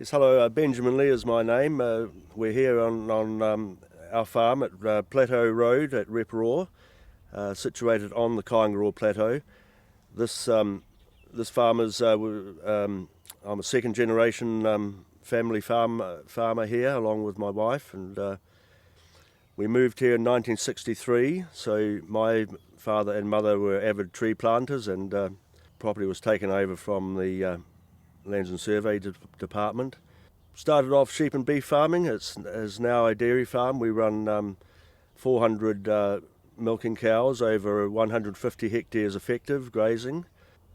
Yes, hello, Benjamin Lee is my name. We're here on our farm at Plateau Road at Reporoa, situated on the Kaingaroa Plateau. This farm is, I'm a second generation family farmer here along with my wife, and we moved here in 1963, so my father and mother were avid tree planters, and property was taken over from the Lands and Survey Department. Started off sheep and beef farming. It's now a dairy farm. We run 400 milking cows over 150 hectares effective grazing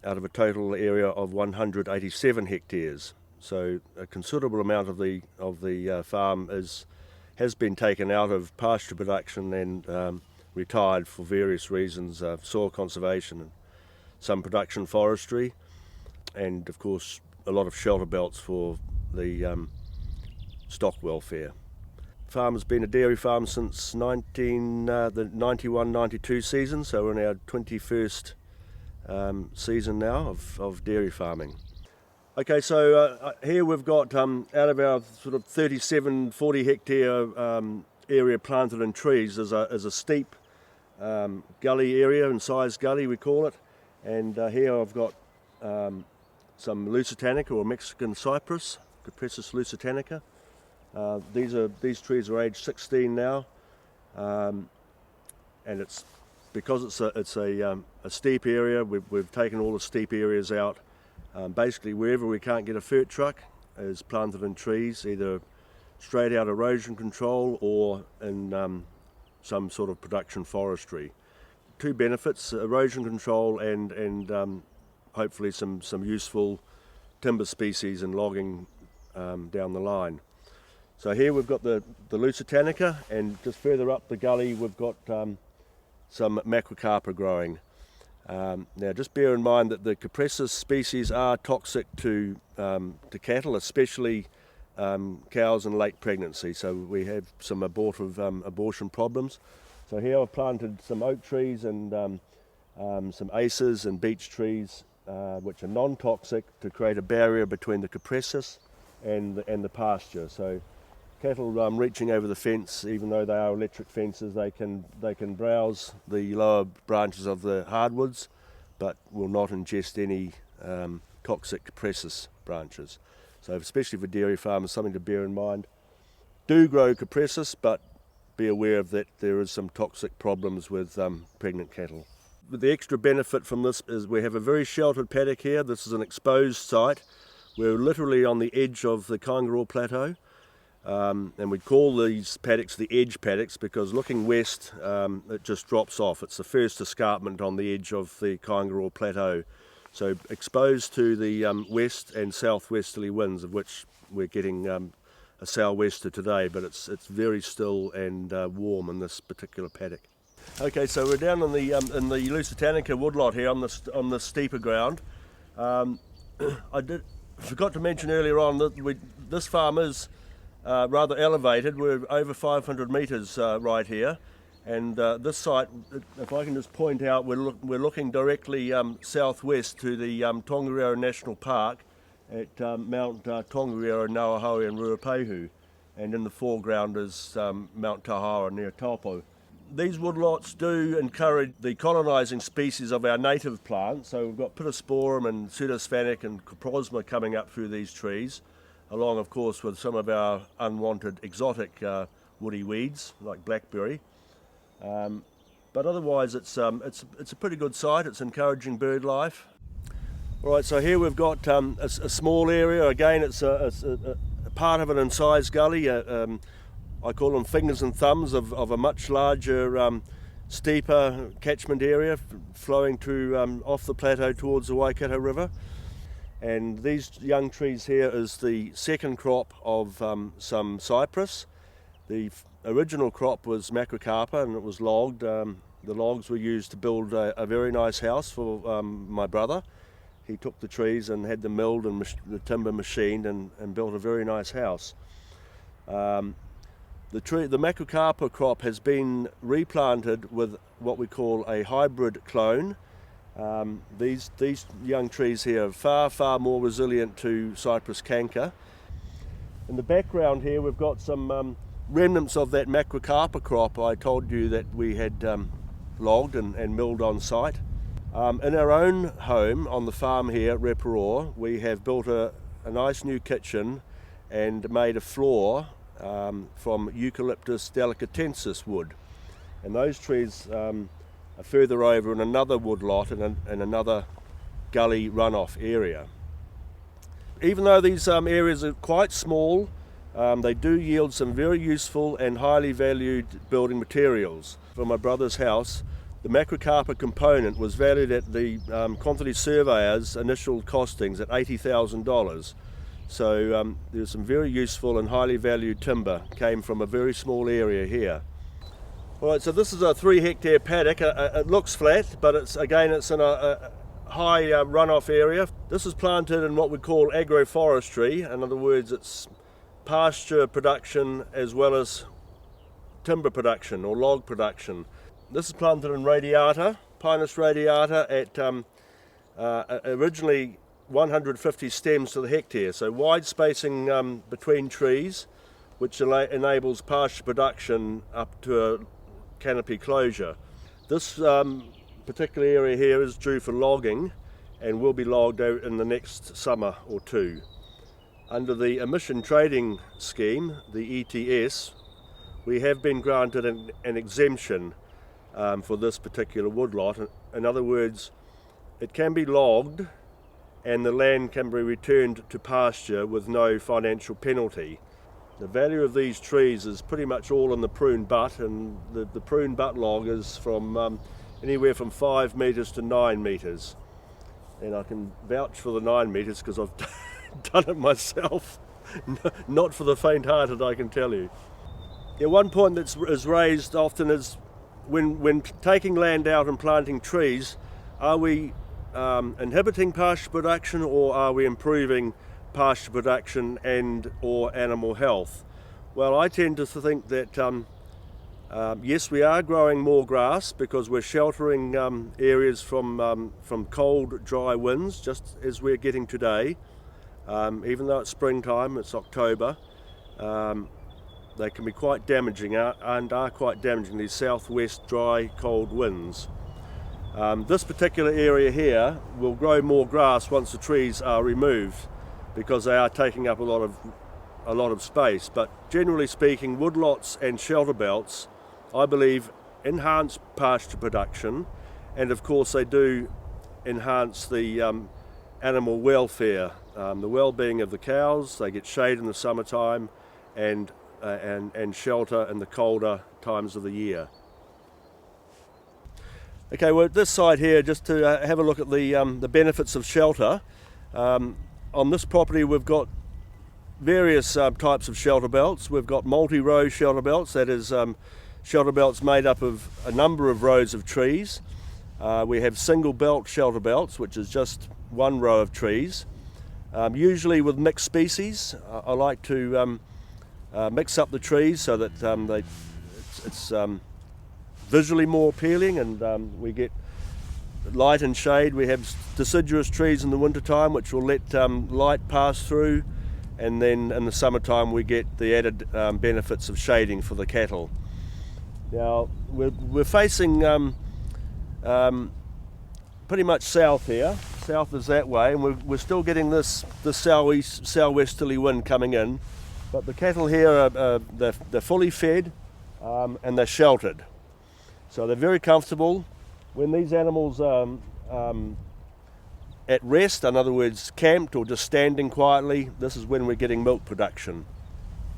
out of a total area of 187 hectares. So a considerable amount of the farm has been taken out of pasture production and retired for various reasons, soil conservation and some production forestry, and of course a lot of shelter belts for the stock welfare. Farm has been a dairy farm since the 91-92 season, so we're in our 21st season now of dairy farming. Okay, so here we've got out of our sort of 37-40 hectare area planted in trees is a steep gully area, incised gully we call it, and here I've got some lusitanica or Mexican cypress, Cypress lusitanica. These trees are aged 16 now, and it's because it's a steep area. We've taken all the steep areas out. Basically, wherever we can't get a fert truck is planted in trees, either straight out erosion control or in some sort of production forestry. Two benefits: erosion control and hopefully some useful timber species and logging down the line. So here we've got the lusitanica, and just further up the gully we've got some macrocarpa growing. Now just bear in mind that the cypress species are toxic to cattle, especially cows in late pregnancy, so we have some abortive abortion problems. So here I've planted some oak trees and some acers and beech trees, which are non-toxic, to create a barrier between the cypress and the pasture. So cattle reaching over the fence, even though they are electric fences, they can browse the lower branches of the hardwoods, but will not ingest any toxic cypress branches. So especially for dairy farmers, something to bear in mind. Do grow cypress, but be aware of that there is some toxic problems with pregnant cattle. The extra benefit from this is we have a very sheltered paddock here. This is an exposed site. We're literally on the edge of the Kaingaroa Plateau, and we call these paddocks the edge paddocks because looking west it just drops off. It's the first escarpment on the edge of the Kaingaroa Plateau. So exposed to the west and southwesterly winds, of which we're getting a sou'wester today, but it's very still and warm in this particular paddock. Okay, so we're down in the lusitanica woodlot here on the steeper ground. I forgot to mention earlier on that this farm is rather elevated. We're over 500 metres right here, and this site, if I can just point out, we're looking directly southwest to the Tongariro National Park at Mount Tongariro, Nauahoe and Ruapehu, and in the foreground is Mount Taupo near Taupo. These woodlots do encourage the colonising species of our native plants, so we've got Pittosporum and Pseudosphatic and Coprosma coming up through these trees, along of course with some of our unwanted exotic woody weeds like blackberry. But otherwise it's a pretty good site. It's encouraging bird life. Alright, so here we've got a small area. Again, it's a part of an incised gully. I call them fingers and thumbs of a much larger, steeper catchment area flowing to off the plateau towards the Waikato River. And these young trees here is the second crop of some cypress. The original crop was macrocarpa and it was logged. The logs were used to build a very nice house for my brother. He took the trees and had them milled and the timber machined and built a very nice house. The macrocarpa crop has been replanted with what we call a hybrid clone. These young trees here are far more resilient to cypress canker. In the background here we've got some remnants of that macrocarpa crop I told you that we had logged and milled on site. In our own home on the farm here at Reporoa, we have built a nice new kitchen and made a floor from eucalyptus delegatensis wood. And those trees are further over in another woodlot in another gully runoff area. Even though these areas are quite small, they do yield some very useful and highly valued building materials. For my brother's house, the macrocarpa component was valued at the quantity surveyor's initial costings at $80,000. So there's some very useful and highly valued timber came from a very small area here. Alright, so this is a 3 hectare paddock. It looks flat, but it's in a high runoff area. This is planted in what we call agroforestry. In other words, it's pasture production as well as timber production or log production. This is planted in radiata, Pinus radiata, at originally 150 stems to the hectare, so wide spacing between trees, which enables pasture production up to a canopy closure. This particular area here is due for logging and will be logged out in the next summer or two. Under the emission trading scheme, the ETS, we have been granted an exemption for this particular woodlot. In other words, it can be logged and the land can be returned to pasture with no financial penalty. The value of these trees is pretty much all in the prune butt, and the prune butt log is from anywhere from 5 metres to 9 metres. And I can vouch for the 9 metres because I've done it myself. Not for the faint-hearted, I can tell you. Yeah, one point that is raised often is when taking land out and planting trees, are we inhibiting pasture production or are we improving pasture production and or animal health? Well, I tend to think that yes, we are growing more grass because we're sheltering areas from cold, dry winds, just as we're getting today. Even though it's springtime, it's October, they can be quite damaging and are quite damaging, these southwest dry, cold winds. This particular area here will grow more grass once the trees are removed because they are taking up a lot of space. But generally speaking, woodlots and shelter belts, I believe, enhance pasture production, and of course they do enhance the animal welfare, the well-being of the cows. They get shade in the summertime and shelter in the colder times of the year. Okay, well, at this side here, just to have a look at the benefits of shelter. On this property we've got various types of shelter belts. We've got multi-row shelter belts, that is shelter belts made up of a number of rows of trees. We have single belt shelter belts, which is just one row of trees, usually with mixed species. I like to mix up the trees so that it's visually more appealing, and we get light and shade. We have deciduous trees in the wintertime which will let light pass through, and then in the summertime we get the added benefits of shading for the cattle. Now we're facing pretty much south here. South is that way, and we're still getting this southwesterly wind coming in, but the cattle here they're fully fed and they're sheltered. So they're very comfortable. When these animals are at rest, in other words camped or just standing quietly, this is when we're getting milk production.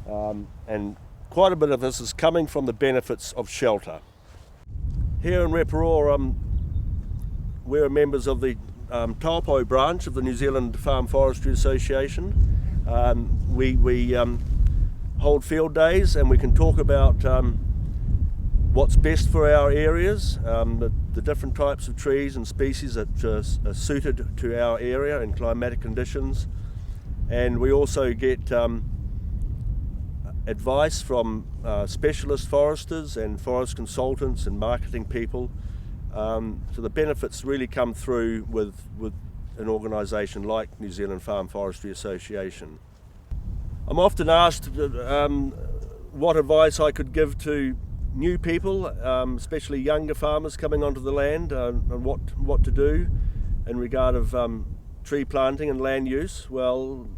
And quite a bit of this is coming from the benefits of shelter. Here in Reporoa, we're members of the Taupo branch of the New Zealand Farm Forestry Association. We hold field days and we can talk about what's best for our areas, the different types of trees and species that are suited to our area and climatic conditions. And we also get advice from specialist foresters and forest consultants and marketing people. So the benefits really come through with an organisation like New Zealand Farm Forestry Association. I'm often asked what advice I could give to new people, especially younger farmers coming onto the land, and what to do in regard of tree planting and land use. Well,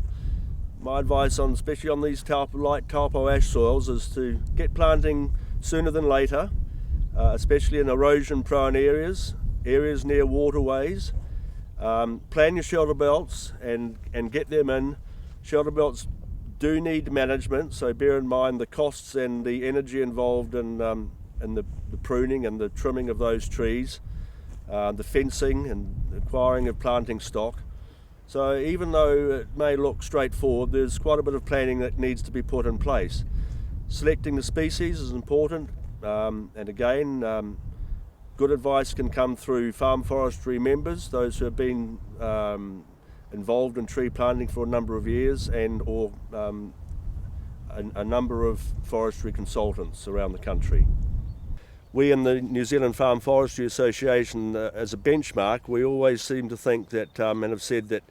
my advice on, especially on these light Taupo ash soils, is to get planting sooner than later, especially in erosion prone areas near waterways. Plan your shelter belts and get them in. Shelter belts do need management, so bear in mind the costs and the energy involved in the pruning and the trimming of those trees, the fencing and acquiring of planting stock. So even though it may look straightforward, there's quite a bit of planning that needs to be put in place. Selecting the species is important, and again, good advice can come through farm forestry members, those who have been involved in tree planting for a number of years, and or a number of forestry consultants around the country. We in the New Zealand Farm Forestry Association, as a benchmark, we always seem to think that, and have said that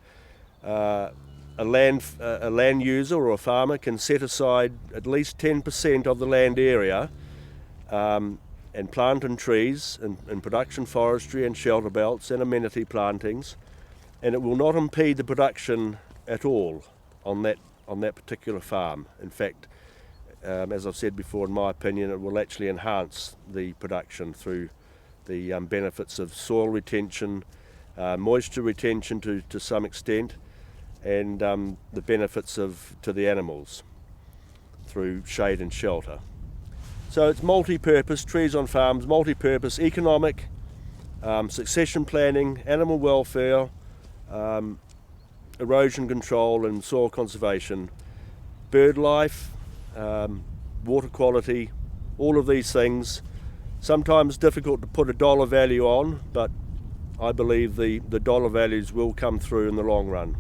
a land user or a farmer can set aside at least 10% of the land area and plant in trees in production forestry and shelter belts and amenity plantings, and it will not impede the production at all on that particular farm. In fact, as I've said before, in my opinion, it will actually enhance the production through the benefits of soil retention, moisture retention to some extent, and the benefits to the animals through shade and shelter. So it's multi-purpose, trees on farms, multi-purpose, economic, succession planning, animal welfare, erosion control and soil conservation, bird life, water quality, all of these things. Sometimes difficult to put a dollar value on, but I believe the dollar values will come through in the long run.